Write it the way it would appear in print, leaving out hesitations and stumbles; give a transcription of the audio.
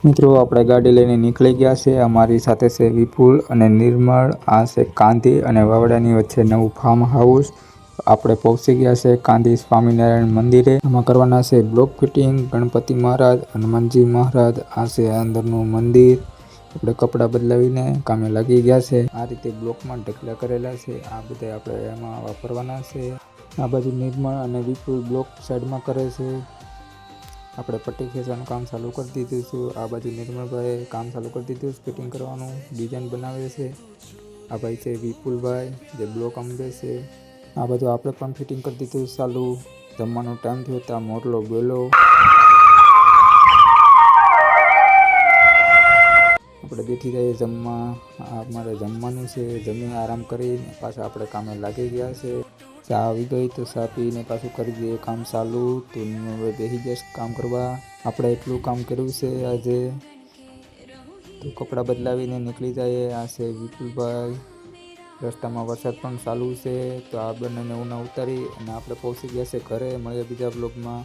મિત્રો આપણે ગાડી લઈને નીકળી ગયા છે। અમારી સાથે છે વિપુલ અને નિર્મળ। આ છે કાંધી અને વાવડાની વચ્ચે નવું ફાર્મ હાઉસ। આપણે પહોંચી ગયા છે કાંધી સ્વામિનારાયણ મંદિરે। આમાં કરવાના છે બ્લોક ફિટિંગ, ગણપતિ મહારાજ, હનુમાનજી મહારાજ। આ છે અંદરનું મંદિર। આપણે કપડાં બદલાવીને કામે લાગી ગયા છે। આ રીતે બ્લોકમાં ઢગલા કરેલા છે। આ બધા આપણે એમાં વાપરવાના છે। આ બાજુ નિર્મળ અને વિપુલ બ્લોક સાઈડમાં કરે છે। આપણે પટ્ટી ખેંચવાનું કામ ચાલુ કરી દીધું છે। આ બાજુ નિર્મળભાઈ કામ ચાલુ કરી દીધું છે ફિટિંગ કરવાનું, ડિઝાઇન બનાવે છે। આ ભાઈ છે વિપુલભાઈ જે બ્લોક આંબે છે। આ બાજુ આપણે પણ ફિટિંગ કરી દીધું ચાલુ। જમવાનો ટાઈમ થયો ત્યાં મોરલો બોલો। આપણે બેઠી જઈએ જમવા। અમારે જમવાનું છે, જમી આરામ કરીને પાછા આપણે કામે લાગી ગયા છે। ચા આવી ગઈ તો ચા પીને પાછું કરી દઈએ કામ ચાલુ। તો હવે બેસી જશે કામ કરવા। આપણે એટલું કામ કર્યું છે આજે। તો કપડાં બદલાવીને નીકળી જઈએ। આ છે વિપુલભાઈ। રસ્તામાં વરસાદ પણ ચાલુ છે। તો આ બંનેને ઉના ઉતારી અને આપણે પહોંચી ગયા છે ઘરે। મળીએ બીજા બ્લોગમાં।